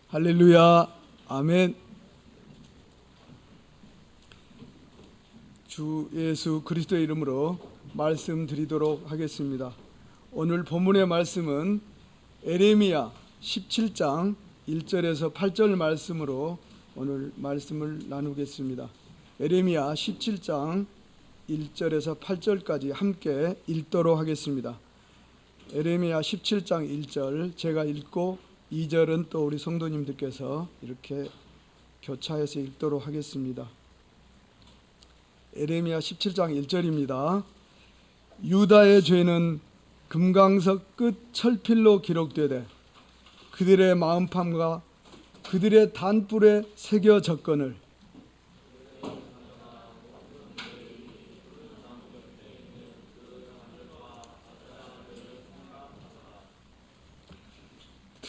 할렐루야. 아멘. 주 예수 그리스도의 이름으로 말씀드리도록 하겠습니다. 오늘 본문의 말씀은 에레미야 17장 1절에서 8절 말씀으로 오늘 말씀을 나누겠습니다. 에레미야 17장 1절에서 8절까지 함께 읽도록 하겠습니다. 에레미야 17장 1절 제가 읽고 2절은 또 우리 성도님들께서 이렇게 교차해서 읽도록 하겠습니다. 에레미야 17장 1절입니다. 유다의 죄는 금강석 끝 철필로 기록되되 그들의 마음판과 그들의 단뿔에 새겨 적거늘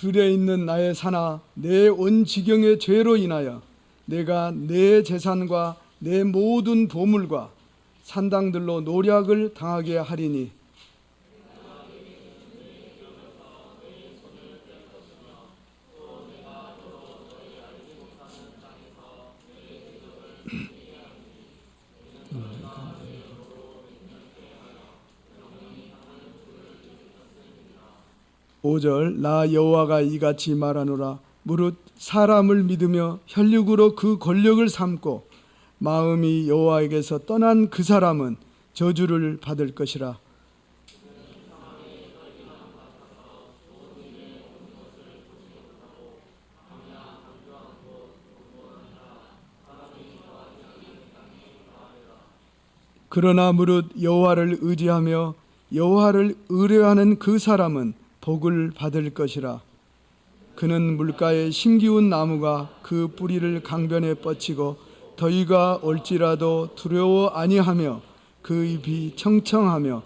들에 있는 나의 산아, 내 온 지경의 죄로 인하여 내가 내 재산과 내 모든 보물과 산당들로 노략을 당하게 하리니 (5절) 나 여호와가 이같이 말하노라. 무릇 사람을 믿으며 혈육으로 그 권력을 삼고 마음이 여호와에게서 떠난 그 사람은 저주를 받을 것이라. 그러나 무릇 여호와를 의지하며 여호와를 의뢰하는 그 사람은 복을 받을 것이라. 그는 물가에 심기운 나무가 그 뿌리를 강변에 뻗치고 더위가 올지라도 두려워 아니하며 그 잎이 청청하며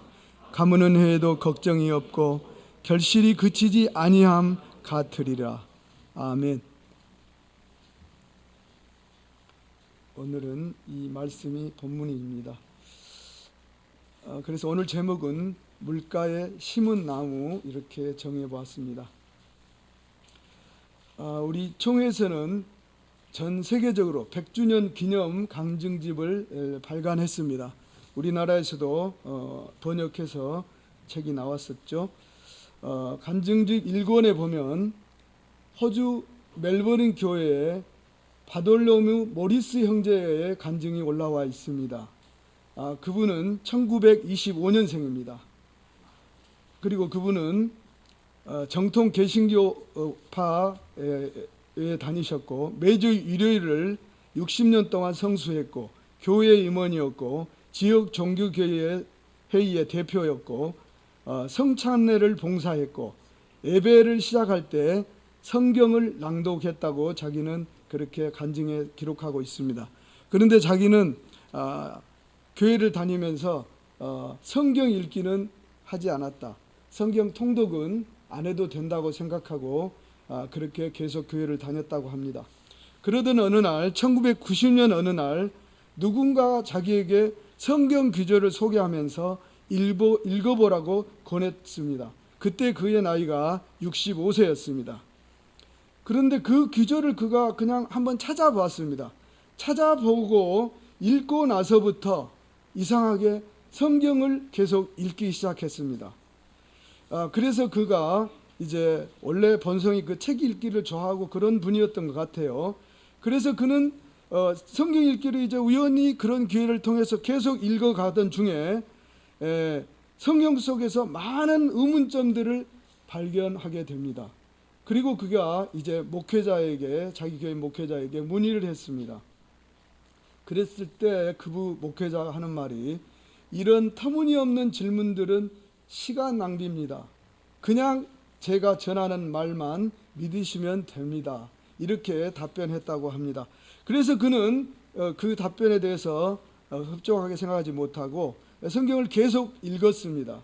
가무는 해에도 걱정이 없고 결실이 그치지 아니함 같으리라. 아멘. 오늘은 이 말씀이 본문입니다. 그래서 오늘 제목은 물가에 심은 나무 이렇게 정해보았습니다. 우리 총회에서는 전 세계적으로 100주년 기념 강증집을 발간했습니다. 우리나라에서도 번역해서 책이 나왔었죠. 간증집 1권에 보면 호주 멜버른 교회에 바돌로뮤 모리스 형제의 간증이 올라와 있습니다. 그분은 1925년생입니다. 그리고 그분은 정통 개신교파에 다니셨고 매주 일요일을 60년 동안 성수했고 교회 임원이었고 지역 종교교회 회의의 대표였고 성찬례를 봉사했고 예배를 시작할 때 성경을 낭독했다고 자기는 그렇게 간증에 기록하고 있습니다. 그런데 자기는 교회를 다니면서 성경 읽기는 하지 않았다. 성경 통독은 안 해도 된다고 생각하고 그렇게 계속 교회를 다녔다고 합니다. 그러던 어느 날 1990년 어느 날 누군가 자기에게 성경 규절을 소개하면서 읽어보라고 권했습니다. 그때 그의 나이가 65세였습니다. 그런데 그 규절을 그가 그냥 한번 찾아봤습니다. 찾아보고 읽고 나서부터 이상하게 성경을 계속 읽기 시작했습니다. 그래서 그가 이제 원래 본성이 그 책 읽기를 좋아하고 그런 분이었던 것 같아요. 그래서 그는 성경 읽기를 이제 우연히 그런 기회를 통해서 계속 읽어가던 중에 성경 속에서 많은 의문점들을 발견하게 됩니다. 그리고 그가 이제 목회자에게 자기 교회 목회자에게 문의를 했습니다. 그랬을 때 그 목회자가 하는 말이 이런 터무니없는 질문들은 시간 낭비입니다. 그냥 제가 전하는 말만 믿으시면 됩니다. 이렇게 답변했다고 합니다. 그래서 그는 그 답변에 대해서 흡족하게 생각하지 못하고 성경을 계속 읽었습니다.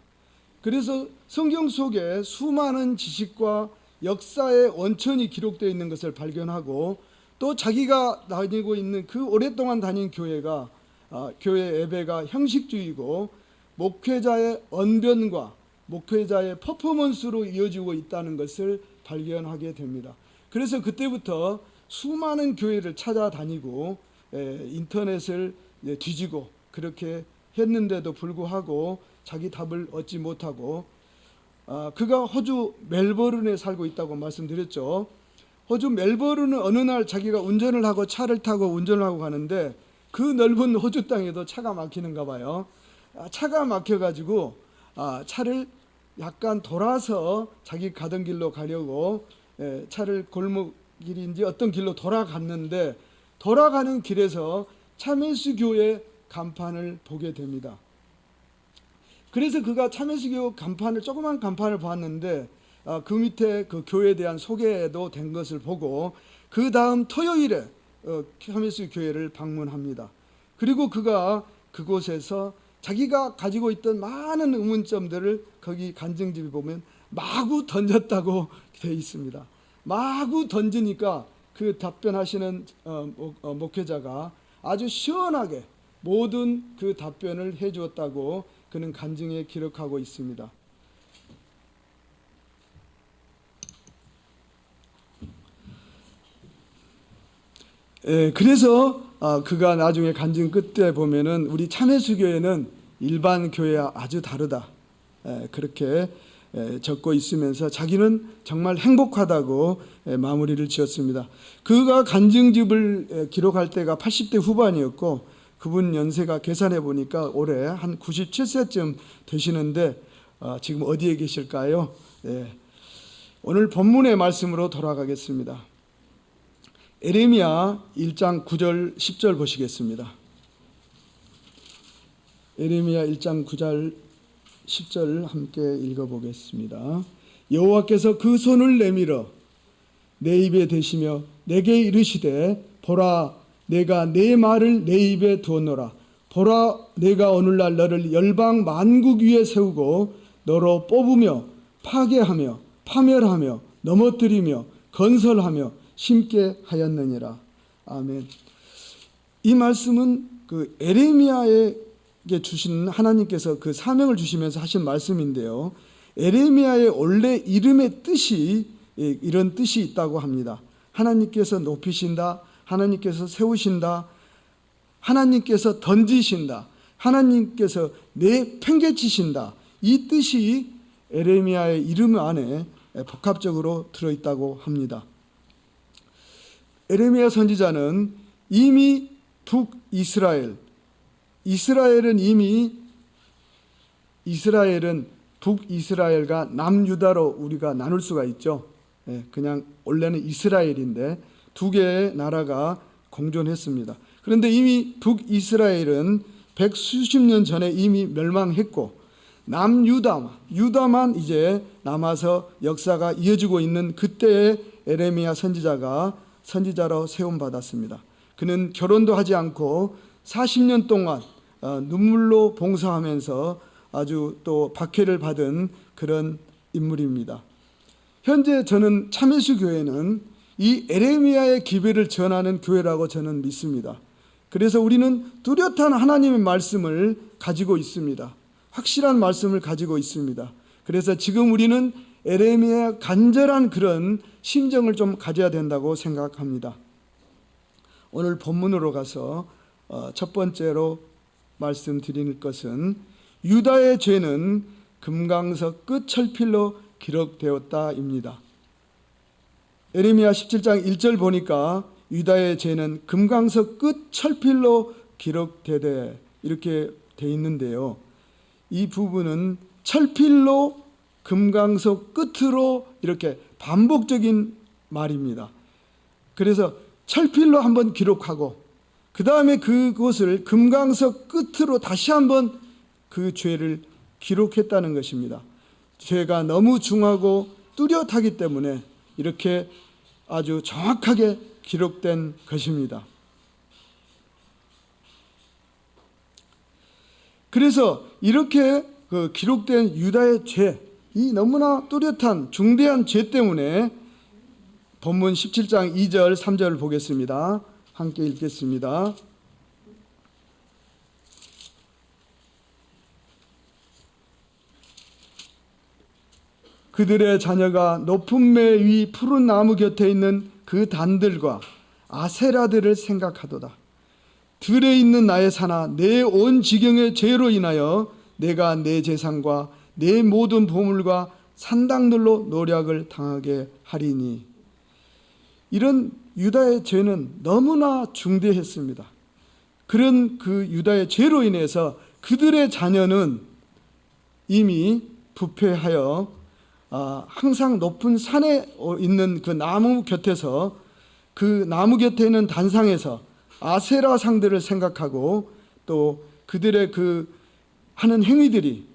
그래서 성경 속에 수많은 지식과 역사의 원천이 기록되어 있는 것을 발견하고 또 자기가 다니고 있는 그 오랫동안 다닌 교회가 교회 예배가 형식주의고 목회자의 언변과 목회자의 퍼포먼스로 이어지고 있다는 것을 발견하게 됩니다. 그래서 그때부터 수많은 교회를 찾아다니고 인터넷을 뒤지고 그렇게 했는데도 불구하고 자기 답을 얻지 못하고, 그가 호주 멜버른에 살고 있다고 말씀드렸죠. 호주 멜버른은 어느 날 자기가 운전을 하고 차를 타고 운전을 하고 가는데 그 넓은 호주 땅에도 차가 막히는가 봐요. 차가 막혀가지고 차를 약간 돌아서 자기 가던 길로 가려고 차를 골목길인지 어떤 길로 돌아갔는데, 돌아가는 길에서 참예수 교회 간판을 보게 됩니다. 그래서 그가 참예수 교회 간판을, 조그만 간판을 봤는데 그 밑에 그 교회에 대한 소개도 된 것을 보고 그 다음 토요일에 참예수 교회를 방문합니다. 그리고 그가 그곳에서 자기가 가지고 있던 많은 의문점들을 거기 간증집에 보면 마구 던졌다고 되어 있습니다. 마구 던지니까 그 답변하시는 목회자가 아주 시원하게 모든 그 답변을 해주었다고 그는 간증에 기록하고 있습니다. 그래서 그가 나중에 간증 끝에 보면은 우리 참예수 교회는 일반 교회와 아주 다르다, 그렇게 적고 있으면서 자기는 정말 행복하다고 마무리를 지었습니다. 그가 간증집을 기록할 때가 80대 후반이었고 그분 연세가 계산해 보니까 올해 한 97세쯤 되시는데 지금 어디에 계실까요? 오늘 본문의 말씀으로 돌아가겠습니다. 에레미야 1장 9절 10절 보시겠습니다. 에레미야 1장 9절 10절 함께 읽어보겠습니다. 여호와께서 그 손을 내밀어 내 입에 대시며 내게 이르시되 보라 내가 내 말을 내 입에 두었노라. 보라 내가 오늘날 너를 열방 만국 위에 세우고 너로 뽑으며 파괴하며 파멸하며 넘어뜨리며 건설하며 심게 하였느니라. 아멘. 이 말씀은 그 에레미야에게 주신 하나님께서 그 사명을 주시면서 하신 말씀인데요. 에레미야의 원래 이름의 뜻이 이런 뜻이 있다고 합니다. 하나님께서 높이신다, 하나님께서 세우신다, 하나님께서 던지신다, 하나님께서 내팽개치신다. 이 뜻이 에레미야의 이름 안에 복합적으로 들어있다고 합니다. 에레미야 선지자는 이미 북이스라엘, 이스라엘은 북이스라엘과 남유다로 우리가 나눌 수가 있죠. 그냥 원래는 이스라엘인데 두 개의 나라가 공존했습니다. 그런데 이미 북이스라엘은 백수십 년 전에 이미 멸망했고 유다만 이제 남아서 역사가 이어지고 있는 그때의 에레미야 선지자로 세움받았습니다. 그는 결혼도 하지 않고 40년 동안 눈물로 봉사하면서 아주 또 박해를 받은 그런 인물입니다. 현재 저는 참예수 교회는 이 에레미야의 기별을 전하는 교회라고 저는 믿습니다. 그래서 우리는 뚜렷한 하나님의 말씀을 가지고 있습니다. 확실한 말씀을 가지고 있습니다. 그래서 지금 우리는 에레미야의 간절한 그런 심정을 좀 가져야 된다고 생각합니다. 오늘 본문으로 가서 첫 번째로 말씀드릴 것은 유다의 죄는 금강석 끝 철필로 기록되었다입니다. 에레미야 17장 1절 보니까 유다의 죄는 금강석 끝 철필로 기록되되 이렇게 돼 있는데요. 이 부분은 철필로 금강석 끝으로 이렇게 반복적인 말입니다. 그래서 철필로 한번 기록하고 그 다음에 그곳을 금강석 끝으로 다시 한번 그 죄를 기록했다는 것입니다. 죄가 너무 중하고 뚜렷하기 때문에 이렇게 아주 정확하게 기록된 것입니다. 그래서 이렇게 그 기록된 유다의 죄, 이 너무나 뚜렷한 중대한 죄 때문에 본문 17장 2절 3절을 보겠습니다. 함께 읽겠습니다. 그들의 자녀가 높은 매 위 푸른 나무 곁에 있는 그 단들과 아세라들을 생각하도다. 들에 있는 나의 산아, 내 온 지경의 죄로 인하여 내가 내 재산과 내 모든 보물과 산당들로 노략을 당하게 하리니. 이런 유다의 죄는 너무나 중대했습니다. 그런 그 유다의 죄로 인해서 그들의 자녀는 이미 부패하여 항상 높은 산에 있는 그 나무 곁에서, 그 나무 곁에 있는 단상에서 아세라 상들을 생각하고, 또 그들의 그 하는 행위들이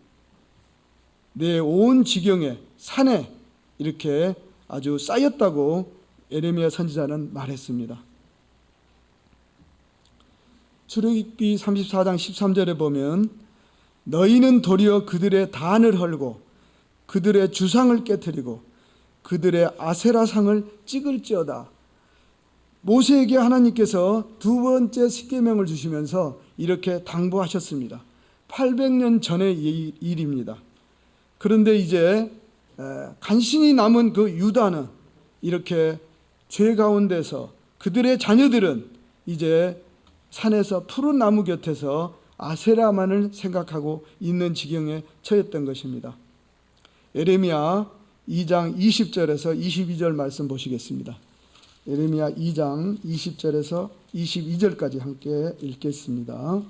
내 온 지경에 산에 이렇게 아주 쌓였다고 예레미야 선지자는 말했습니다. 출애굽기 34장 13절에 보면 너희는 도리어 그들의 단을 헐고 그들의 주상을 깨뜨리고 그들의 아세라상을 찍을지어다. 모세에게 하나님께서 두 번째 십계명을 주시면서 이렇게 당부하셨습니다. 800년 전의 일입니다. 그런데 이제 간신히 남은 그 유다는 이렇게 죄 가운데서, 그들의 자녀들은 이제 산에서 푸른 나무 곁에서 아세라만을 생각하고 있는 지경에 처했던 것입니다. 예레미야 2장 20절에서 22절 말씀 보시겠습니다. 예레미야 2장 20절에서 22절까지 함께 읽겠습니다.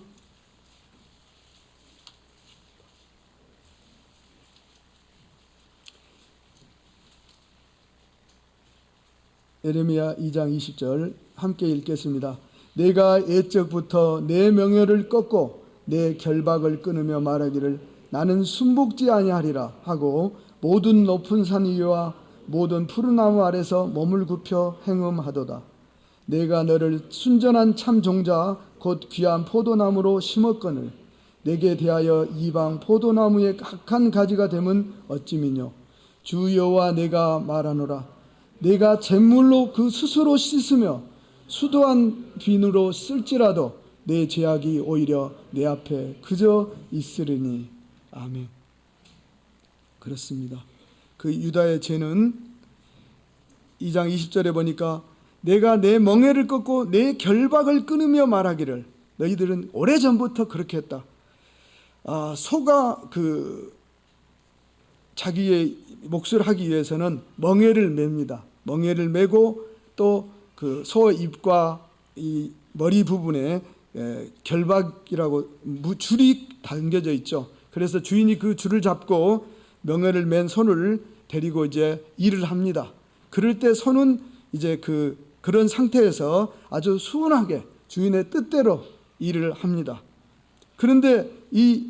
예레미야 2장 20절 함께 읽겠습니다. 내가 옛적부터 내 명예를 꺾고 내 결박을 끊으며 말하기를 나는 순복지 아니하리라 하고 모든 높은 산 위와 모든 푸른 나무 아래서 몸을 굽혀 행음하도다. 내가 너를 순전한 참 종자 곧 귀한 포도나무로 심었거늘 내게 대하여 이방 포도나무의 각한 가지가 됨은 어찌미뇨. 주 여호와 내가 말하노라. 내가 잿물로 그 스스로 씻으며 수도한 비누로 쓸지라도 내 죄악이 오히려 내 앞에 그저 있으리니. 아멘. 그렇습니다. 그 유다의 죄는 2장 20절에 보니까 내가 내 멍에를 꺾고 내 결박을 끊으며 말하기를. 너희들은 오래전부터 그렇게 했다. 소가 그 자기의 몫을 하기 위해서는 멍에를 맵니다. 멍에를 메고 또 그 소 입과 이 머리 부분에 결박이라고 줄이 당겨져 있죠. 그래서 주인이 그 줄을 잡고 멍에를 맨 손을 데리고 이제 일을 합니다. 그럴 때 손은 이제 그런 상태에서 아주 수월하게 주인의 뜻대로 일을 합니다. 그런데 이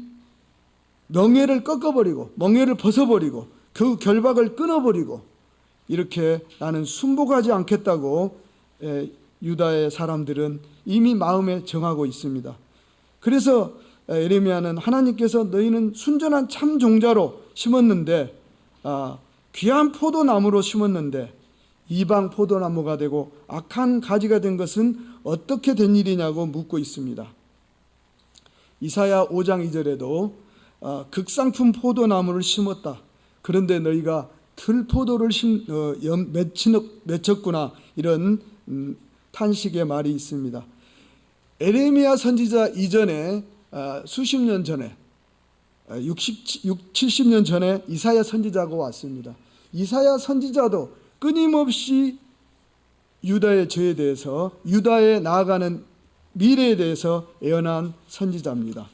멍에를 꺾어버리고 멍에를 벗어버리고 그 결박을 끊어버리고 이렇게 나는 순복하지 않겠다고 유다의 사람들은 이미 마음에 정하고 있습니다. 그래서 예레미야는 하나님께서 너희는 순전한 참 종자로 심었는데 귀한 포도나무로 심었는데 이방 포도나무가 되고 악한 가지가 된 것은 어떻게 된 일이냐고 묻고 있습니다. 이사야 5장 2절에도 극상품 포도나무를 심었다. 그런데 너희가 들포도를 맺혔구나. 이런 탄식의 말이 있습니다. 에레미야 선지자 이전에 수십 년 전에 70년 전에 이사야 선지자가 왔습니다. 이사야 선지자도 끊임없이 유다의 죄에 대해서, 유다에 나아가는 미래에 대해서 예언한 선지자입니다.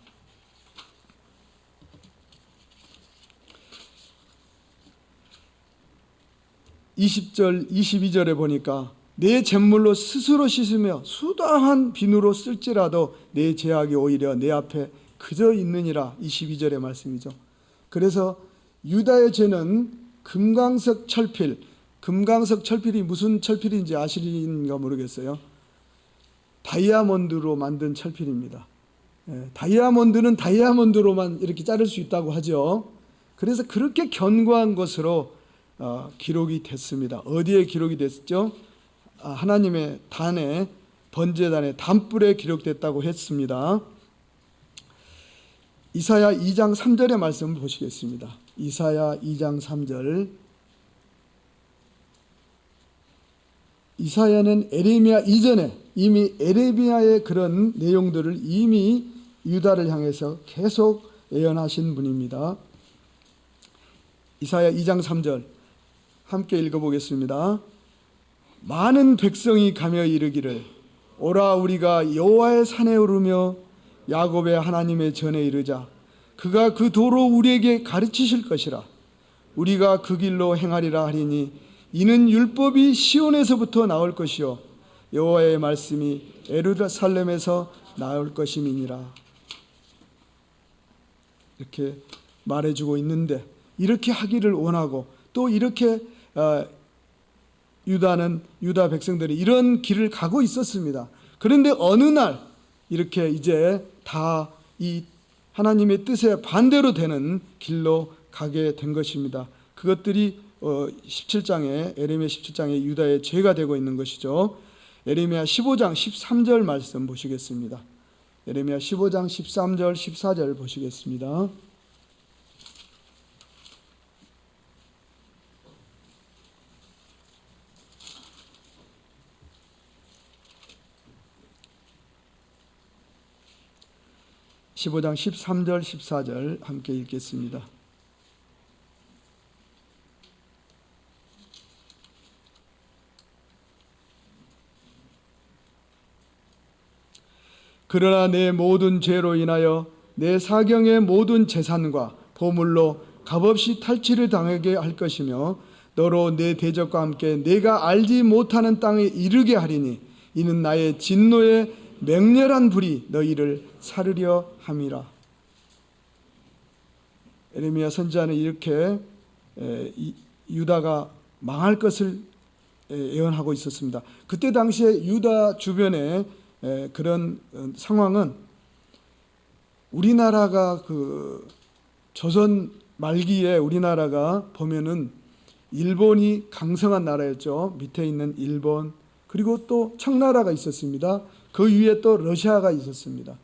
20절, 22절에 보니까 내 잿물로 스스로 씻으며 수다한 비누로 쓸지라도 내 죄악이 오히려 내 앞에 그저 있느니라. 22절의 말씀이죠. 그래서 유다의 죄는 금강석 철필, 금강석 철필이 무슨 철필인지 아시는가 모르겠어요. 다이아몬드로 만든 철필입니다. 다이아몬드는 다이아몬드로만 이렇게 자를 수 있다고 하죠. 그래서 그렇게 견고한 것으로 기록이 됐습니다. 어디에 기록이 됐죠? 하나님의 단에, 번제단의 단불에 기록됐다고 했습니다. 이사야 2장 3절의 말씀을 보시겠습니다. 이사야 2장 3절. 이사야는 에레미야 이전에 이미 에레미야의 그런 내용들을 이미 유다를 향해서 계속 예언하신 분입니다. 이사야 2장 3절 함께 읽어보겠습니다. 많은 백성이 가며 이르기를 오라 우리가 여호와의 산에 오르며 야곱의 하나님의 전에 이르자. 그가 그 도로 우리에게 가르치실 것이라. 우리가 그 길로 행하리라 하리니 이는 율법이 시온에서부터 나올 것이요 여호와의 말씀이 예루살렘에서 나올 것임이니라. 이렇게 말해주고 있는데, 이렇게 하기를 원하고 또 이렇게 유다 백성들이 이런 길을 가고 있었습니다. 그런데 어느 날 이렇게 이제 다 이 하나님의 뜻에 반대로 되는 길로 가게 된 것입니다. 그것들이 17장에 에레미야 17장에 유다의 죄가 되고 있는 것이죠. 에레미야 15장 13절 말씀 보시겠습니다. 에레미야 15장 13절 14절 보시겠습니다. (15장) 13절 14절 함께 읽겠습니다. 그러나 내 모든 죄로 인하여 내 사경의 모든 재산과 보물로 값없이 탈취를 당하게 할 것이며 너로 내 대적과 함께 내가 알지 못하는 땅에 이르게 하리니 이는 나의 진노의 맹렬한 불이 너희를 사르려 함이라. 에레미야 선지자는 이렇게 유다가 망할 것을 예언하고 있었습니다. 그때 당시에 유다 주변에 그런 상황은 우리나라가 그 조선 말기에 우리나라가 보면은 일본이 강성한 나라였죠. 밑에 있는 일본, 그리고 또 청나라가 있었습니다. 그 위에 또 러시아가 있었습니다.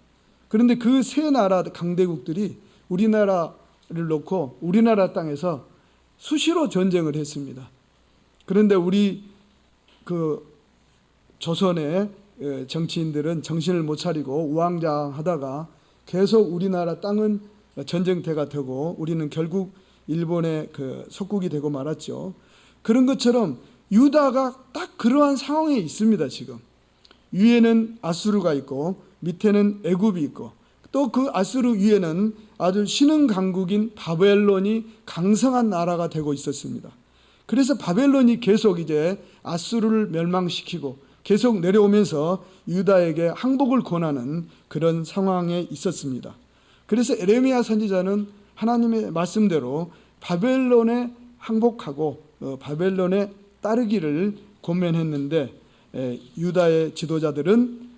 그런데 그 세 나라 강대국들이 우리나라를 놓고 우리나라 땅에서 수시로 전쟁을 했습니다. 그런데 우리 그 조선의 정치인들은 정신을 못 차리고 우왕좌왕하다가 계속 우리나라 땅은 전쟁터가 되고 우리는 결국 일본의 그 속국이 되고 말았죠. 그런 것처럼 유다가 딱 그러한 상황에 있습니다. 지금 위에는 아수르가 있고 밑에는 애굽이 있고 또 그 아수르 위에는 아주 신흥 강국인 바벨론이 강성한 나라가 되고 있었습니다. 그래서 바벨론이 계속 이제 아수르를 멸망시키고 계속 내려오면서 유다에게 항복을 권하는 그런 상황에 있었습니다. 그래서 에레미야 선지자는 하나님의 말씀대로 바벨론에 항복하고 바벨론에 따르기를 권면했는데 유다의 지도자들은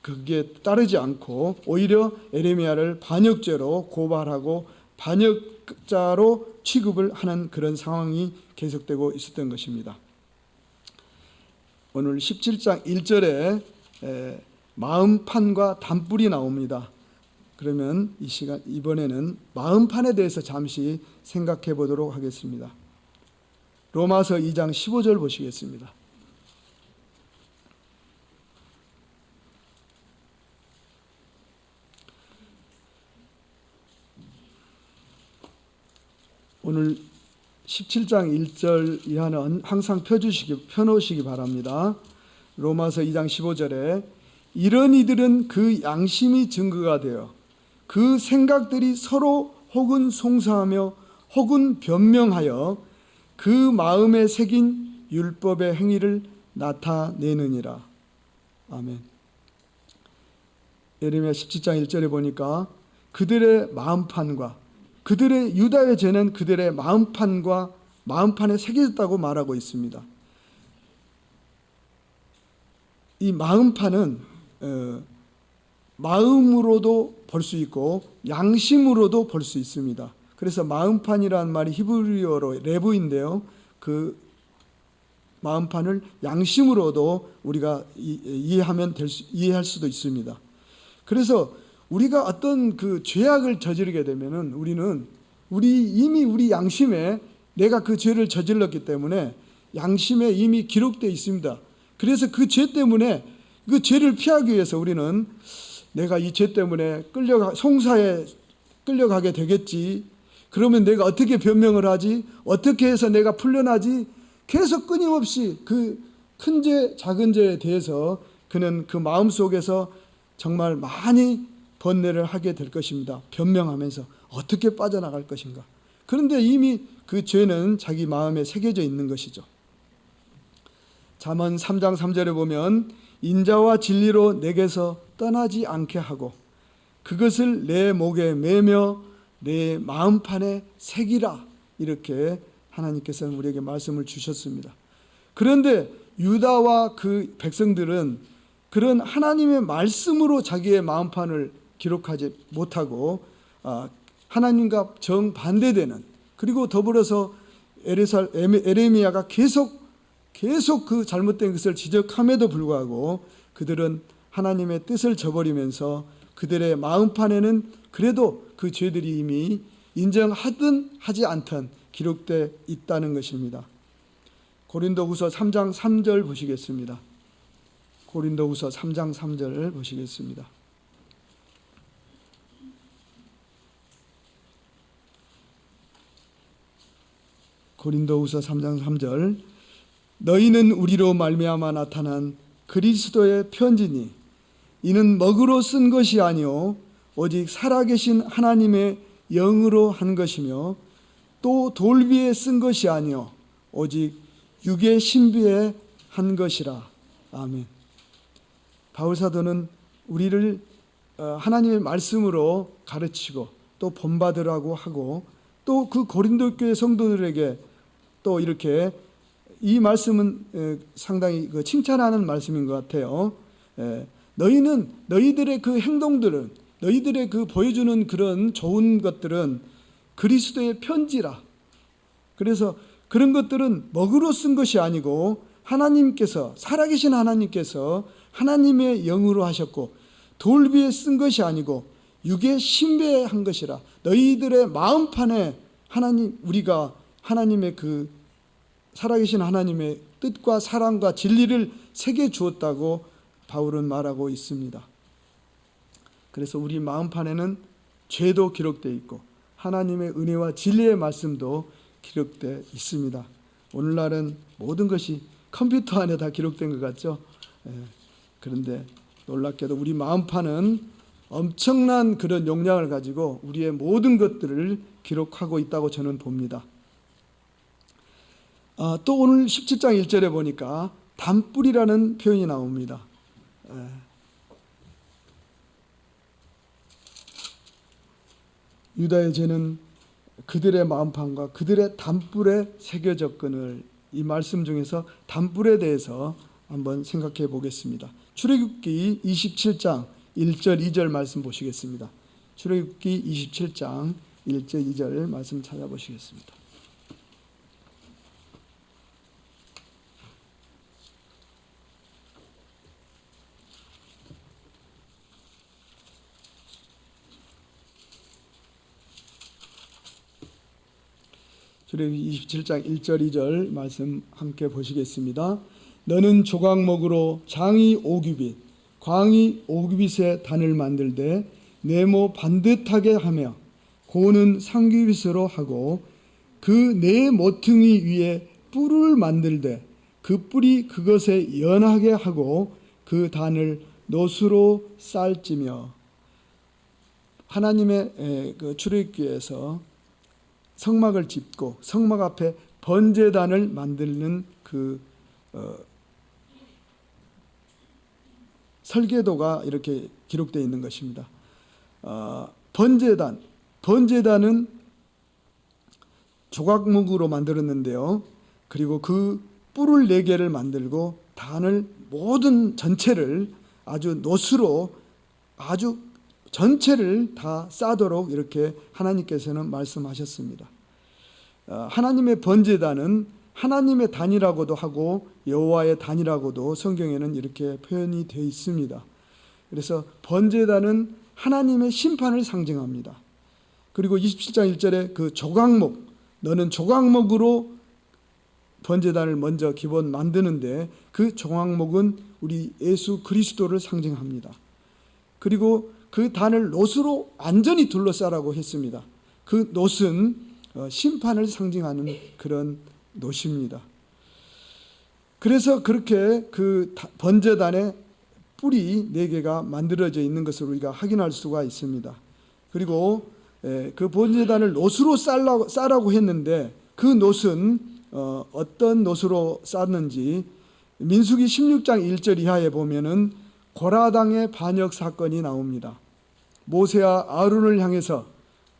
그게 따르지 않고 오히려 에레미야를 반역죄로 고발하고 반역자로 취급을 하는 그런 상황이 계속되고 있었던 것입니다. 오늘 17장 1절에 마음판과 단뿔이 나옵니다. 그러면 이번에는 마음판에 대해서 잠시 생각해 보도록 하겠습니다. 로마서 2장 15절 보시겠습니다. 오늘 17장 1절 이하는 항상 펴놓으시기 바랍니다. 로마서 2장 15절에 이런 이들은 그 양심이 증거가 되어 그 생각들이 서로 혹은 송사하며 혹은 변명하여 그 마음에 새긴 율법의 행위를 나타내느니라. 아멘. 예레미야 17장 1절에 보니까 그들의 마음판과 그들의 유다의 죄는 그들의 마음판과 마음판에 새겨졌다고 말하고 있습니다. 이 마음판은 마음으로도 볼 수 있고 양심으로도 볼 수 있습니다. 그래서 마음판이라는 말이 히브리어로 레브인데요. 그 마음판을 양심으로도 우리가 이해할 수도 있습니다. 그래서 우리가 어떤 그 죄악을 저지르게 되면은 우리는 이미 우리 양심에 내가 그 죄를 저질렀기 때문에 양심에 이미 기록되어 있습니다. 그래서 그 죄 때문에 그 죄를 피하기 위해서 우리는 내가 이 죄 때문에 송사에 끌려가게 되겠지. 그러면 내가 어떻게 변명을 하지? 어떻게 해서 내가 풀려나지? 계속 끊임없이 그 큰 죄, 작은 죄에 대해서 그는 그 마음속에서 정말 많이 번뇌를 하게 될 것입니다. 변명하면서 어떻게 빠져나갈 것인가. 그런데 이미 그 죄는 자기 마음에 새겨져 있는 것이죠. 잠언 3장 3절에 보면 인자와 진리로 내게서 떠나지 않게 하고 그것을 내 목에 매며 내 마음판에 새기라. 이렇게 하나님께서는 우리에게 말씀을 주셨습니다. 그런데 유다와 그 백성들은 그런 하나님의 말씀으로 자기의 마음판을 기록하지 못하고 하나님과 정반대되는, 그리고 더불어서 에레미야가 계속 그 잘못된 것을 지적함에도 불구하고 그들은 하나님의 뜻을 저버리면서 그들의 마음판에는 그래도 그 죄들이 이미 인정하든 하지 않든 기록되어 있다는 것입니다. 고린도후서 3장 3절 보시겠습니다. 고린도후서 3장 3절 보시겠습니다. 고린도후서 3장 3절 너희는 우리로 말미암아 나타난 그리스도의 편지니 이는 먹으로 쓴 것이 아니요 오직 살아계신 하나님의 영으로 한 것이며 또 돌비에 쓴 것이 아니요 오직 육의 신비에 한 것이라. 아멘. 바울 사도는 우리를 하나님의 말씀으로 가르치고 또 본받으라고 하고 또 그 고린도 교회 성도들에게 또 이렇게 이 말씀은 상당히 칭찬하는 말씀인 것 같아요. 너희는 너희들의 그 행동들은 너희들의 그 보여주는 그런 좋은 것들은 그리스도의 편지라. 그래서 그런 것들은 먹으로 쓴 것이 아니고 하나님께서 살아계신 하나님께서 하나님의 영으로 하셨고 돌비에 쓴 것이 아니고 육의 신비에 한 것이라. 너희들의 마음판에 우리가 하나님의 그 살아계신 하나님의 뜻과 사랑과 진리를 새겨 주었다고 바울은 말하고 있습니다. 그래서 우리 마음판에는 죄도 기록되어 있고 하나님의 은혜와 진리의 말씀도 기록되어 있습니다. 오늘날은 모든 것이 컴퓨터 안에 다 기록된 것 같죠? 그런데 놀랍게도 우리 마음판은 엄청난 그런 용량을 가지고 우리의 모든 것들을 기록하고 있다고 저는 봅니다. 또 오늘 17장 1절에 보니까 담불이라는 표현이 나옵니다. 유다의 죄는 그들의 마음판과 그들의 담불에 새겨졌거늘. 이 말씀 중에서 담불에 대해서 한번 생각해 보겠습니다. 출애굽기 27장 1절 2절 말씀 보시겠습니다. 출애굽기 27장 1절 2절 말씀 찾아보시겠습니다. 출애굽기 27장 1절 2절 말씀 함께 보시겠습니다. 너는 조각목으로 장이 5규빗 광이 5규빗의 단을 만들되 네모 반듯하게 하며 고는 3규빗으로 하고 그 네 모퉁이 위에 뿔을 만들되 그 뿔이 그것에 연하게 하고 그 단을 노수로 쌀찌며. 하나님의 그 출애굽기에서 성막을 짓고 성막 앞에 번제단을 만드는 그 설계도가 이렇게 기록되어 있는 것입니다. 번제단은 조각목으로 만들었는데요. 그리고 그 뿔을 4개를 만들고 단을 모든 전체를 아주 노수로 아주 전체를 다 싸도록 이렇게 하나님께서는 말씀하셨습니다. 하나님의 번제단은 하나님의 단이라고도 하고 여호와의 단이라고도 성경에는 이렇게 표현이 되어 있습니다. 그래서 번제단은 하나님의 심판을 상징합니다. 그리고 27장 1절에 그 조각목, 너는 조각목으로 번제단을 먼저 기본 만드는데 그 조각목은 우리 예수 그리스도를 상징합니다. 그리고 그 단을 놋으로 완전히 둘러싸라고 했습니다. 그 놋은 심판을 상징하는 그런 놋입니다. 그래서 그렇게 그 번제단의 뿔이 4개가 만들어져 있는 것을 우리가 확인할 수가 있습니다. 그리고 그 번제단을 놋으로 싸라고 했는데 그 놋은 어떤 놋으로 쌌는지 민수기 16장 1절 이하에 보면은 고라당의 반역 사건이 나옵니다. 모세와 아론을 향해서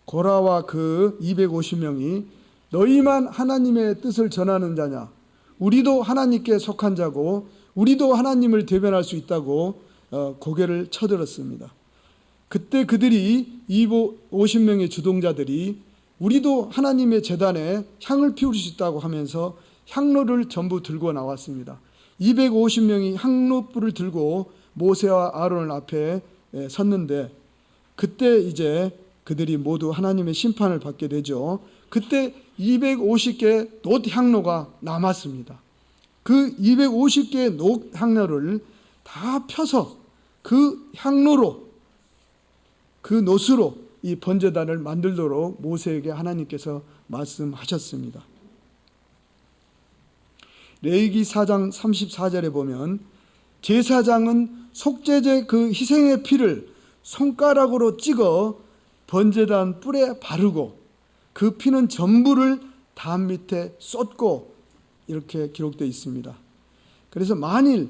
고라와 그 250명이 너희만 하나님의 뜻을 전하는 자냐, 우리도 하나님께 속한 자고 우리도 하나님을 대변할 수 있다고 고개를 쳐들었습니다. 그때 그들이 250명의 주동자들이 우리도 하나님의 제단에 향을 피울 수 있다고 하면서 향로를 전부 들고 나왔습니다. 250명이 향로불을 들고 모세와 아론 앞에 섰는데 그때 이제 그들이 모두 하나님의 심판을 받게 되죠. 그때 250개 놋 향로가 남았습니다. 그 250개의 놋 향로를 다 펴서 그 향로로, 그 놋으로 이 번제단을 만들도록 모세에게 하나님께서 말씀하셨습니다. 레위기 4장 34절에 보면 제사장은 속죄제 그 희생의 피를 손가락으로 찍어 번제단 뿔에 바르고 그 피는 전부를 단 밑에 쏟고 이렇게 기록되어 있습니다. 그래서 만일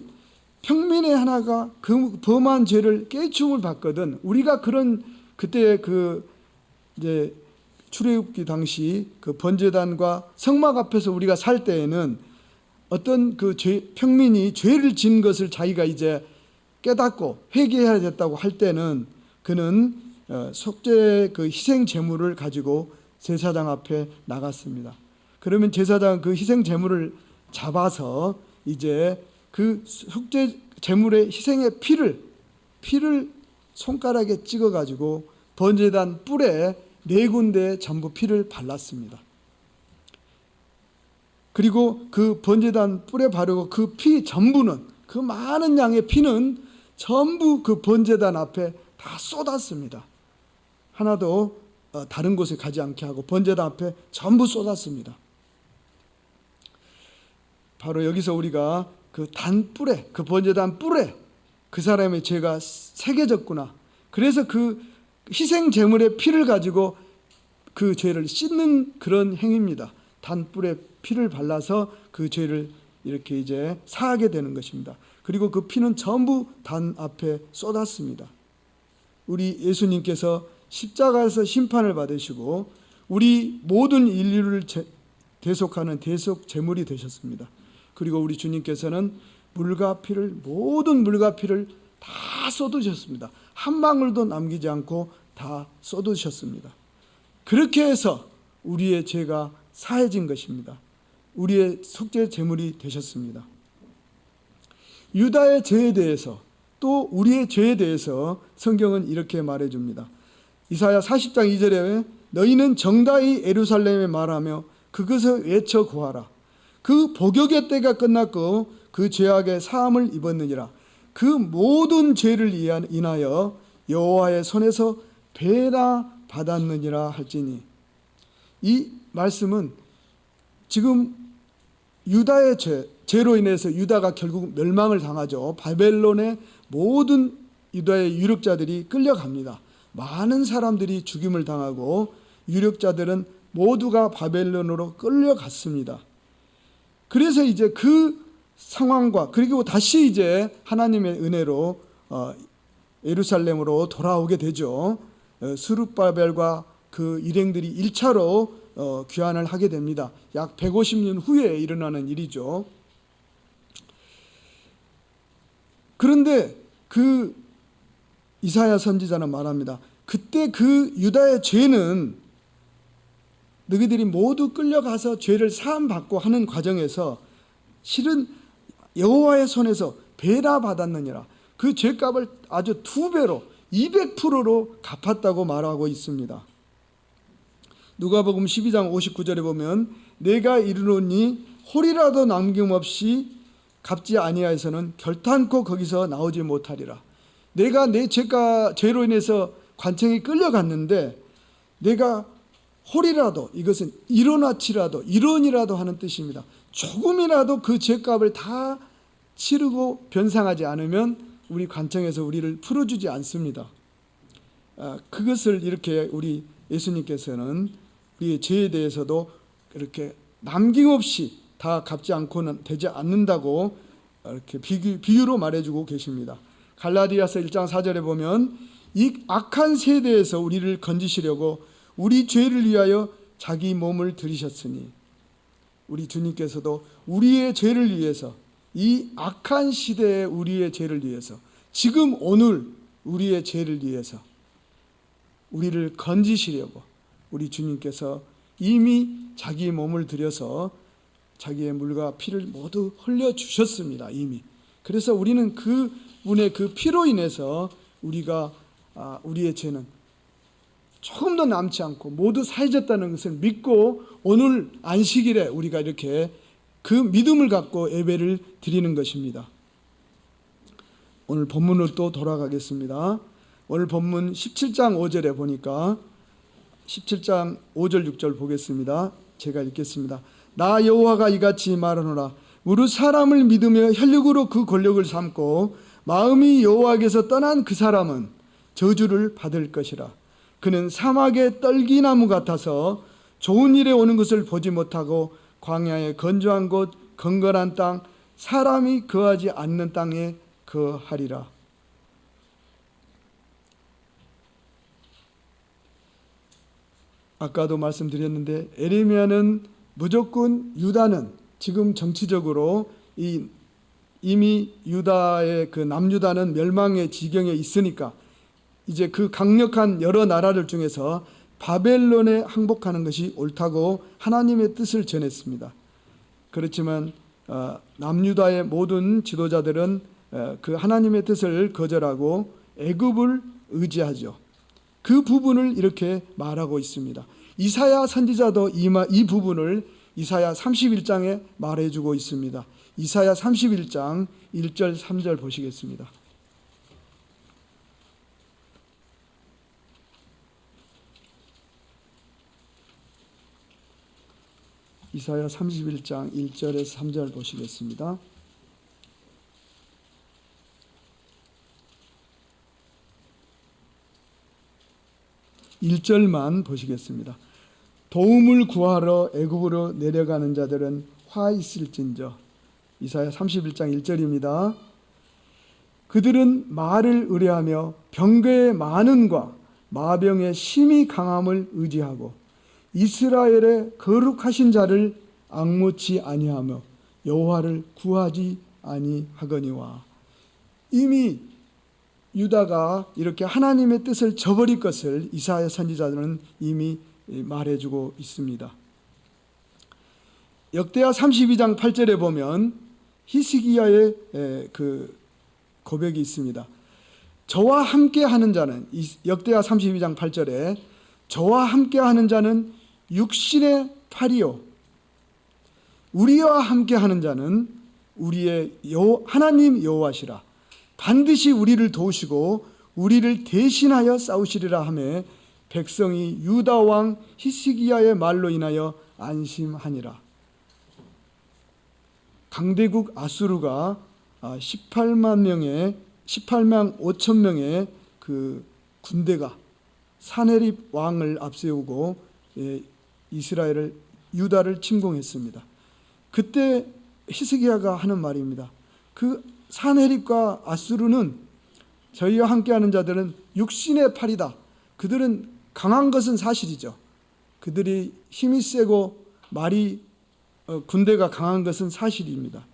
평민의 하나가 그 범한 죄를 깨춤을 받거든, 우리가 그런 그때 그 이제 출애굽기 당시 그 번제단과 성막 앞에서 우리가 살 때에는 어떤 그 평민이 죄를 지은 것을 자기가 이제 깨닫고 회개해야 됐다고 할 때는 그는 속죄 그 희생 제물을 가지고 제사장 앞에 나갔습니다. 그러면 제사장은 그 희생 제물을 잡아서 이제 그 속죄 제물의 희생의 피를 손가락에 찍어 가지고 번제단 뿔에 4군데에 전부 피를 발랐습니다. 그리고 그 번제단 뿔에 바르고 그 피 전부는, 그 많은 양의 피는 전부 그 번제단 앞에 다 쏟았습니다. 하나도 다른 곳에 가지 않게 하고 번제단 앞에 전부 쏟았습니다. 바로 여기서 우리가 그 단뿔에, 그 번제단 뿔에 그 사람의 죄가 새겨졌구나. 그래서 그 희생 제물의 피를 가지고 그 죄를 씻는 그런 행위입니다. 단뿔에 피를 발라서 그 죄를 이렇게 이제 사하게 되는 것입니다. 그리고 그 피는 전부 단 앞에 쏟았습니다. 우리 예수님께서 십자가에서 심판을 받으시고 우리 모든 인류를 대속하는 대속 제물이 되셨습니다. 그리고 우리 주님께서는 모든 물과 피를 다 쏟으셨습니다. 한 방울도 남기지 않고 다 쏟으셨습니다. 그렇게 해서 우리의 죄가 사해진 것입니다. 우리의 속죄 제물이 되셨습니다. 유다의 죄에 대해서 또 우리의 죄에 대해서 성경은 이렇게 말해줍니다. 이사야 40장 2절에 너희는 정다이 예루살렘에 말하며 그것을 외쳐 고하라. 그 복역의 때가 끝났고 그 죄악의 사함을 입었느니라. 그 모든 죄를 인하여 여호와의 손에서 배나 받았느니라 할지니. 이 말씀은 지금 유다의 죄로 인해서 유다가 결국 멸망을 당하죠. 바벨론의 모든 유다의 유력자들이 끌려갑니다. 많은 사람들이 죽임을 당하고 유력자들은 모두가 바벨론으로 끌려갔습니다. 그래서 이제 그 상황과 그리고 다시 이제 하나님의 은혜로 예루살렘으로 돌아오게 되죠. 스룹바벨과 그 일행들이 1차로 귀환을 하게 됩니다. 약 150년 후에 일어나는 일이죠. 그런데 그 이사야 선지자는 말합니다. 그때 그 유다의 죄는 너희들이 모두 끌려가서 죄를 사함받고 하는 과정에서 실은 여호와의 손에서 배라 받았느니라. 그 죄값을 아주 2배로 200%로 갚았다고 말하고 있습니다. 누가복음 12장 59절에 보면 내가 이르노니 홀이라도 남김없이 갚지 아니하여서는 결탄코 거기서 나오지 못하리라. 내가 내 죄로 인해서 관청에 끌려갔는데 내가 홀이라도, 이것은 일원이라도 하는 뜻입니다. 조금이라도 그 죄값을 다 치르고 변상하지 않으면 우리 관청에서 우리를 풀어주지 않습니다. 그것을 이렇게 우리 예수님께서는 우리의 죄에 대해서도 이렇게 남김없이 다 갚지 않고는 되지 않는다고 이렇게 비유로 말해주고 계십니다. 갈라디아서 1장 4절에 보면 이 악한 세대에서 우리를 건지시려고 우리 죄를 위하여 자기 몸을 들이셨으니, 우리 주님께서도 우리의 죄를 위해서, 이 악한 시대의 우리의 죄를 위해서, 지금 오늘 우리의 죄를 위해서 우리를 건지시려고 우리 주님께서 이미 자기 몸을 들여서 자기의 물과 피를 모두 흘려주셨습니다. 이미. 그래서 우리는 그 분의 그 피로 인해서 우리의 죄는 조금도 남지 않고 모두 사해졌다는 것을 믿고 오늘 안식일에 우리가 이렇게 그 믿음을 갖고 예배를 드리는 것입니다. 오늘 본문으로 또 돌아가겠습니다. 오늘 본문 17장 5절에 보니까 17장 5절 6절 보겠습니다. 제가 읽겠습니다. 나 여호와가 이같이 말하노라. 무릇 사람을 믿으며 혈육으로 그 권력을 삼고 마음이 여호와께서 떠난 그 사람은 저주를 받을 것이라. 그는 사막의 떨기나무 같아서 좋은 일에 오는 것을 보지 못하고 광야의 건조한 곳, 건건한 땅, 사람이 거하지 않는 땅에 거하리라. 아까도 말씀드렸는데 에레미야는 무조건 유다는 지금 정치적으로 이미 유다의 그 남유다는 멸망의 지경에 있으니까 이제 그 강력한 여러 나라들 중에서 바벨론에 항복하는 것이 옳다고 하나님의 뜻을 전했습니다. 그렇지만 남유다의 모든 지도자들은 그 하나님의 뜻을 거절하고 애굽을 의지하죠. 그 부분을 이렇게 말하고 있습니다. 이사야 선지자도 이 부분을 이사야 31장에 말해주고 있습니다. 이사야 31장 1절 3절 보시겠습니다. 이사야 31장 1절에서 3절 보시겠습니다. (1절만) 보시겠습니다. 도움을 구하러 애굽으로 내려가는 자들은 화 있을진저. 이사야 31장 1절입니다. 그들은 말을 의뢰하며 병거의 많음과 마병의 심히 강함을 의지하고 이스라엘의 거룩하신 자를 앙무치 아니하며 여호와를 구하지 아니하거니와. 이미 유다가 이렇게 하나님의 뜻을 저버릴 것을 이사야 선지자들은 이미 말해주고 있습니다. 역대하 32장 8절에 보면 히스기야의 그 고백이 있습니다. 저와 함께 하는 자는, 역대하 32장 8절에 저와 함께 하는 자는 육신의 팔이요 우리와 함께 하는 자는 우리의 하나님 여호와시라. 반드시 우리를 도우시고 우리를 대신하여 싸우시리라 하며 백성이 유다 왕 히스기야의 말로 인하여 안심하니라. 강대국 아수르가 18만 5천 명의 그 군대가 사네립 왕을 앞세우고 이스라엘을, 유다를 침공했습니다. 그때 히스기야가 하는 말입니다. 그 사네립과 아수르는, 저희와 함께하는 자들은 육신의 팔이다. 그들은 강한 것은 사실이죠. 그들이 힘이 세고 군대가 강한 것은 사실입니다.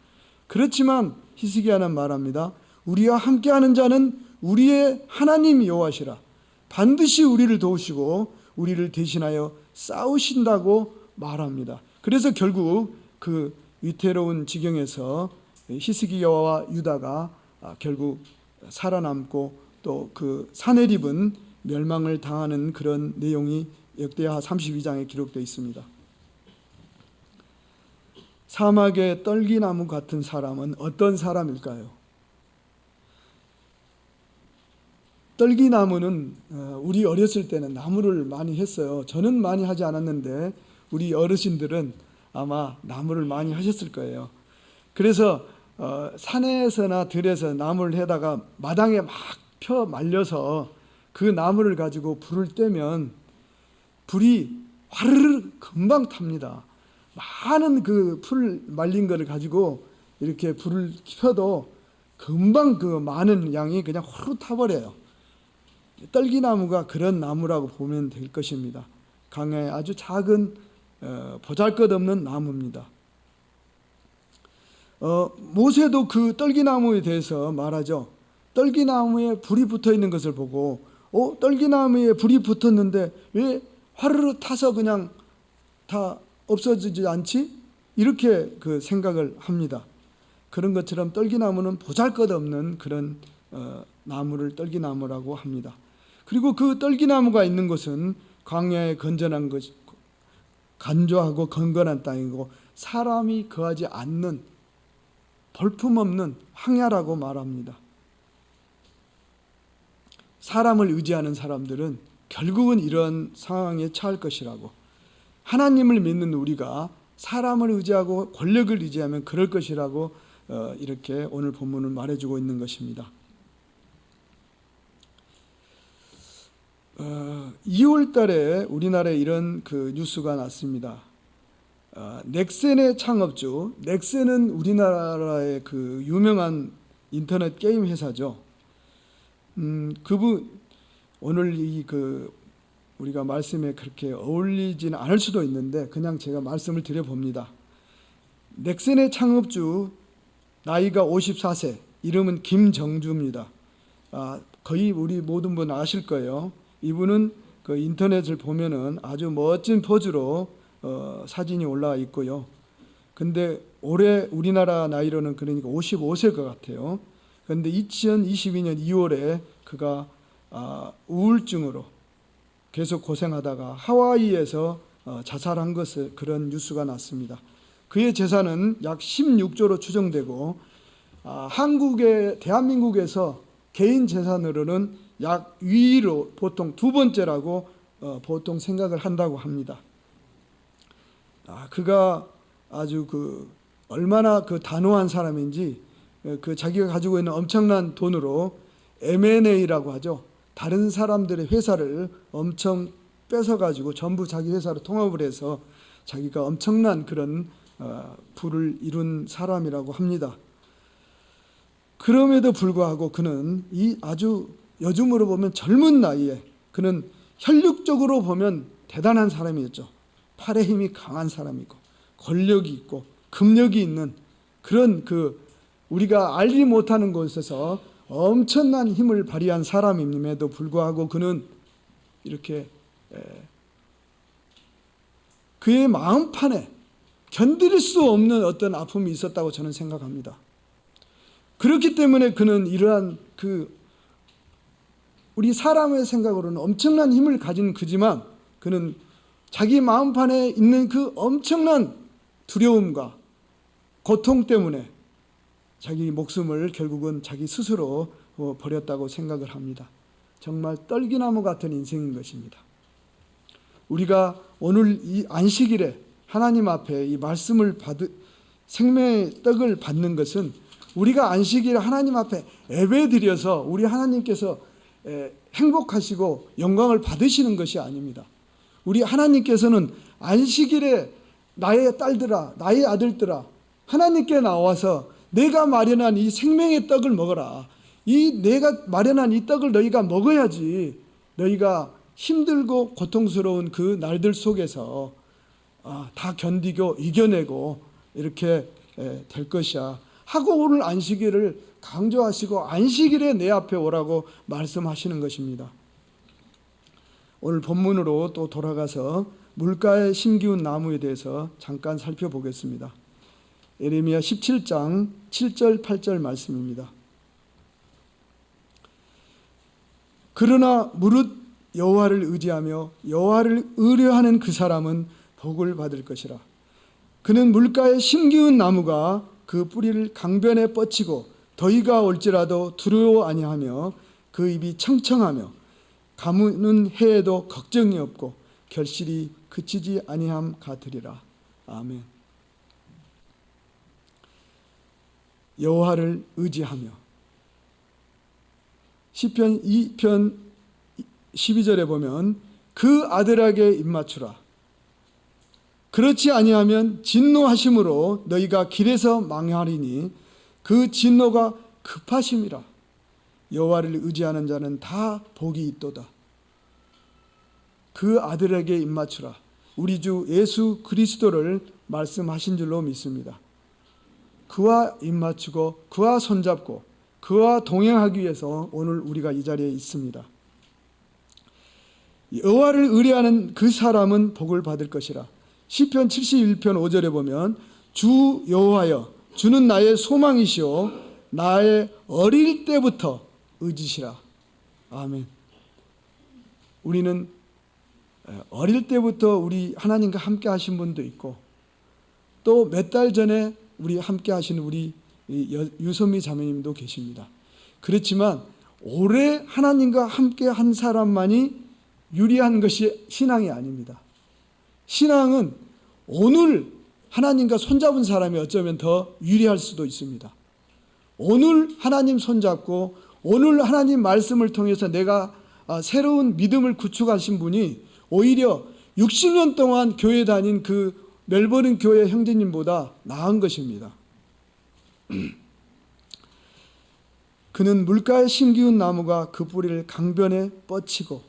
그렇지만 히스기야는 말합니다. 우리와 함께하는 자는 우리의 하나님 여호와시라. 반드시 우리를 도우시고 우리를 대신하여 싸우신다고 말합니다. 그래서 결국 그 위태로운 지경에서 히스기야와 유다가 결국 살아남고 또 그 사내립은 멸망을 당하는 그런 내용이 역대하 32장에 기록되어 있습니다. 사막의 떨기나무 같은 사람은 어떤 사람일까요? 떨기나무는 우리 어렸을 때는 나무를 많이 했어요. 저는 많이 하지 않았는데 우리 어르신들은 아마 나무를 많이 하셨을 거예요. 그래서 산에서나 들에서 나무를 해다가 마당에 막 펴 말려서 그 나무를 가지고 불을 떼면 불이 화르르 금방 탑니다. 많은 그 풀 말린 거를 가지고 이렇게 불을 켜도 금방 그 많은 양이 그냥 호로 타버려요. 떨기나무가 그런 나무라고 보면 될 것입니다. 강야의 아주 작은 보잘것없는 나무입니다. 모세도 그 떨기나무에 대해서 말하죠. 떨기나무에 불이 붙어 있는 것을 보고 떨기나무에 불이 붙었는데 왜 화르르 타서 그냥 다 없어지지 않지? 이렇게 그 생각을 합니다. 그런 것처럼 떨기나무는 보잘것없는 그런 나무를 떨기나무라고 합니다. 그리고 그 떨기나무가 있는 곳은 광야에 건전한 것, 간조하고 건건한 땅이고 사람이 거하지 않는 볼품없는 황야라고 말합니다. 사람을 의지하는 사람들은 결국은 이런 상황에 처할 것이라고, 하나님을 믿는 우리가 사람을 의지하고 권력을 의지하면 그럴 것이라고 이렇게 오늘 본문은 말해주고 있는 것입니다. 2월 달에 우리나라에 이런 그 뉴스가 났습니다. 넥센의 창업주, 넥센은 우리나라의 그 유명한 인터넷 게임 회사죠. 그분 오늘 우리가 말씀에 그렇게 어울리지는 않을 수도 있는데 그냥 제가 말씀을 드려봅니다. 넥센의 창업주 나이가 54세, 이름은 김정주입니다. 거의 우리 모든 분 아실 거예요. 이분은 그 인터넷을 보면은 아주 멋진 포즈로 사진이 올라와 있고요. 근데 올해 우리나라 나이로는 그러니까 55세일 것 같아요. 그런데 2022년 2월에 그가 우울증으로 계속 고생하다가 하와이에서 자살한 것을 그런 뉴스가 났습니다. 그의 재산은 약 16조로 추정되고 대한민국에서 개인 재산으로는 약 위로 보통 두 번째라고 보통 생각을 한다고 합니다. 그가 아주 얼마나 단호한 사람인지 자기가 가지고 있는 엄청난 돈으로 M&A라고 하죠. 다른 사람들의 회사를 엄청 뺏어가지고 전부 자기 회사로 통합을 해서 자기가 엄청난 그런 부를 이룬 사람이라고 합니다. 그럼에도 불구하고 그는 이 아주 요즘으로 보면 젊은 나이에 그는 혈육적으로 보면 대단한 사람이었죠. 팔의 힘이 강한 사람이고 권력이 있고 금력이 있는 그런 우리가 알지 못하는 곳에서 엄청난 힘을 발휘한 사람임에도 불구하고 그는 이렇게 그의 마음판에 견딜 수 없는 어떤 아픔이 있었다고 저는 생각합니다. 그렇기 때문에 그는 이러한 우리 사람의 생각으로는 엄청난 힘을 가진 그지만 그는 자기 마음판에 있는 그 엄청난 두려움과 고통 때문에 자기 목숨을 결국은 자기 스스로 버렸다고 생각을 합니다. 정말 떨기나무 같은 인생인 것입니다. 우리가 오늘 이 안식일에 하나님 앞에 이 말씀을 생명의 떡을 받는 것은 우리가 안식일에 하나님 앞에 예배드려서 우리 하나님께서 행복하시고 영광을 받으시는 것이 아닙니다. 우리 하나님께서는 안식일에 나의 딸들아, 나의 아들들아, 하나님께 나와서 내가 마련한 이 생명의 떡을 먹어라. 내가 마련한 이 떡을 너희가 먹어야지 너희가 힘들고 고통스러운 그 날들 속에서 다 견디고 이겨내고 이렇게 될 것이야 하고 오늘 안식일을 강조하시고 안식일에 내 앞에 오라고 말씀하시는 것입니다. 오늘 본문으로 또 돌아가서 물가에 심기운 나무에 대해서 잠깐 살펴보겠습니다. 예레미야 17장 7절 8절 말씀입니다. 그러나 무릇 여호와를 의지하며 여호와를 의뢰하는 그 사람은 복을 받을 것이라. 그는 물가에 심기운 나무가 그 뿌리를 강변에 뻗치고 더위가 올지라도 두려워 아니하며 그 입이 청청하며 가무는 해에도 걱정이 없고 결실이 그치지 아니함 같으리라. 아멘. 여호와를 의지하며. 시편 2편 12절에 보면 그 아들에게 입맞추라. 그렇지 아니하면 진노하심으로 너희가 길에서 망하리니 그 진노가 급하심이라. 여호와를 의지하는 자는 다 복이 있도다. 그 아들에게 입맞추라. 우리 주 예수 그리스도를 말씀하신 줄로 믿습니다. 그와 입맞추고 그와 손잡고 그와 동행하기 위해서 오늘 우리가 이 자리에 있습니다. 여호와를 의뢰하는 그 사람은 복을 받을 것이라. 시편 71편 5절에 보면 주 여호와여 주는 나의 소망이시오 나의 어릴 때부터 의지시라. 아멘. 우리는 어릴 때부터 우리 하나님과 함께 하신 분도 있고 또 몇 달 전에 우리 함께 하시는 우리 유선미 자매님도 계십니다. 그렇지만 오래 하나님과 함께 한 사람만이 유리한 것이 신앙이 아닙니다. 신앙은 오늘 하나님과 손잡은 사람이 어쩌면 더 유리할 수도 있습니다. 오늘 하나님 손잡고 오늘 하나님 말씀을 통해서 내가 새로운 믿음을 구축하신 분이 오히려 60년 동안 교회 다닌 그 멜버른 교회 형제님보다 나은 것입니다. 그는 물가에 심기운 나무가 그 뿌리를 강변에 뻗치고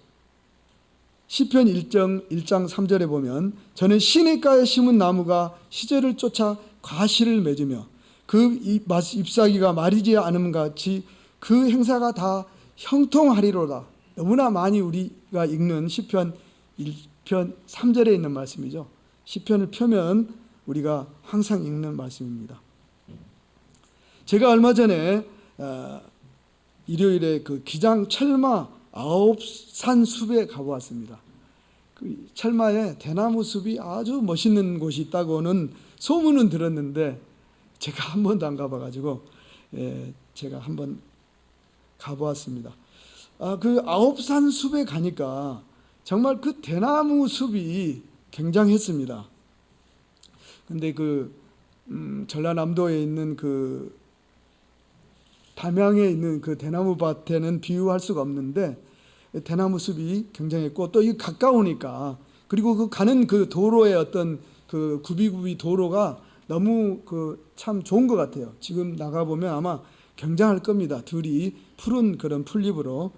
시편 1장 3절에 보면 저는 시냇가에 심은 나무가 시절을 쫓아 과실을 맺으며 그 잎사귀가 마르지 않음 같이 그 행사가 다 형통하리로다. 너무나 많이 우리가 읽는 시편 1편 3절에 있는 말씀이죠. 시편을 펴면 우리가 항상 읽는 말씀입니다. 제가 얼마 전에 일요일에 그 기장 철마 아홉산 숲에 가보았습니다. 그 철마에 대나무 숲이 아주 멋있는 곳이 있다고는 소문은 들었는데 제가 한 번도 안 가봐가지고 제가 한번 가보았습니다. 그 아홉산 숲에 가니까 정말 그 대나무 숲이 굉장했습니다. 근데 그 전라남도에 있는 그 담양에 있는 그 대나무 밭에는 비유할 수가 없는데 대나무 숲이 굉장했고 또 이 가까우니까 그리고 그 가는 그 도로의 어떤 그 구비구비 도로가 너무 그 참 좋은 것 같아요. 지금 나가보면 아마 굉장할 겁니다. 들이 푸른 그런 풀잎으로.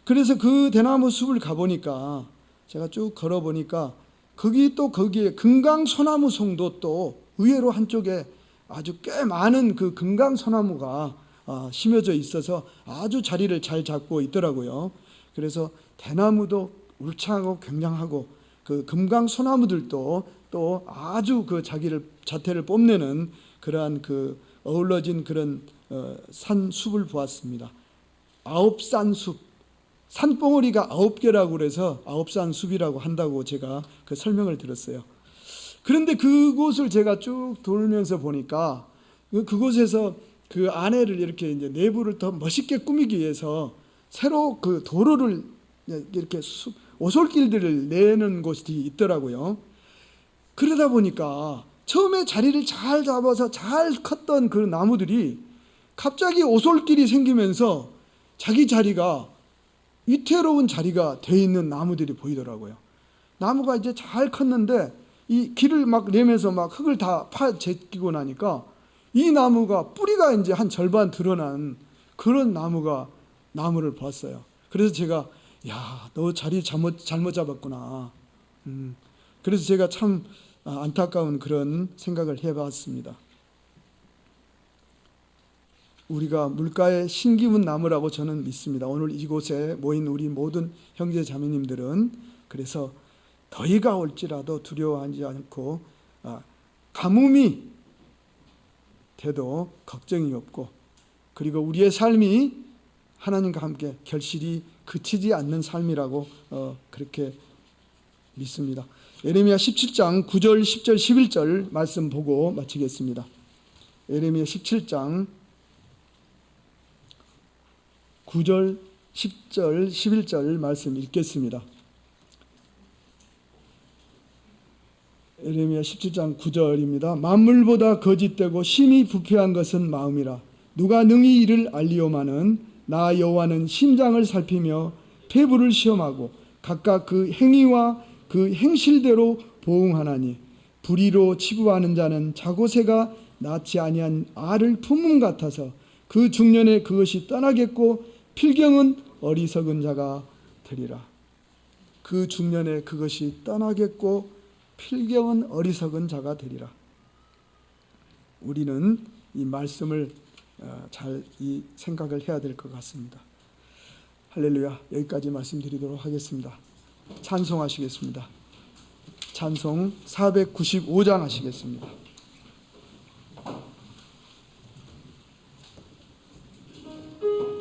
그래서 그 대나무 숲을 가보니까 제가 쭉 걸어보니까 거기에 금강소나무 송도 또 의외로 한쪽에 아주 꽤 많은 그 금강소나무가 심어져 있어서 아주 자리를 잘 잡고 있더라고요. 그래서 대나무도 울창하고 굉장하고 그 금강소나무들도 또 아주 그 자태를 뽐내는 그러한 그 어우러진 그런 산숲을 보았습니다. 아홉산숲, 산봉우리가 9개라고 그래서 아홉산숲이라고 한다고 제가 그 설명을 들었어요. 그런데 그곳을 제가 쭉 돌면서 보니까 그곳에서 그 안에를 이렇게 이제 내부를 더 멋있게 꾸미기 위해서 새로 그 도로를 이렇게 오솔길들을 내는 곳이 있더라고요. 그러다 보니까 처음에 자리를 잘 잡아서 잘 컸던 그 나무들이 갑자기 오솔길이 생기면서 자기 자리가 위태로운 자리가 돼 있는 나무들이 보이더라고요. 나무가 이제 잘 컸는데 이 길을 막 내면서 막 흙을 다 제끼고 나니까 이 나무가 뿌리가 이제 한 절반 드러난 그런 나무를 봤어요. 그래서 제가 야, 너 자리 잘못 잡았구나. 그래서 제가 참 안타까운 그런 생각을 해봤습니다. 우리가 물가에 심기운 나무라고 저는 믿습니다. 오늘 이곳에 모인 우리 모든 형제 자매님들은 그래서 더위가 올지라도 두려워하지 않고 가뭄이 돼도 걱정이 없고 그리고 우리의 삶이 하나님과 함께 결실이 그치지 않는 삶이라고 그렇게 믿습니다. 예레미야 17장 9절, 10절, 11절 말씀 보고 마치겠습니다. 예레미야 17장 9절, 10절, 11절 말씀 읽겠습니다. 예레미야 17장 9절입니다. 만물보다 거짓되고 심히 부패한 것은 마음이라. 누가 능히 이를 알리오마는 나 여호와는 심장을 살피며 폐부를 시험하고 각각 그 행위와 그 행실대로 보응하나니 불의로 치부하는 자는 자고새가 낳지 아니한 알을 품음 같아서 그 중년에 그것이 떠나겠고 필경은 어리석은 자가 되리라. 그 중년에 그것이 떠나겠고 필경은 어리석은 자가 되리라. 우리는 이 말씀을 잘 이 생각을 해야 될 것 같습니다. 할렐루야. 여기까지 말씀드리도록 하겠습니다. 찬송하시겠습니다. 찬송 495장 하시겠습니다.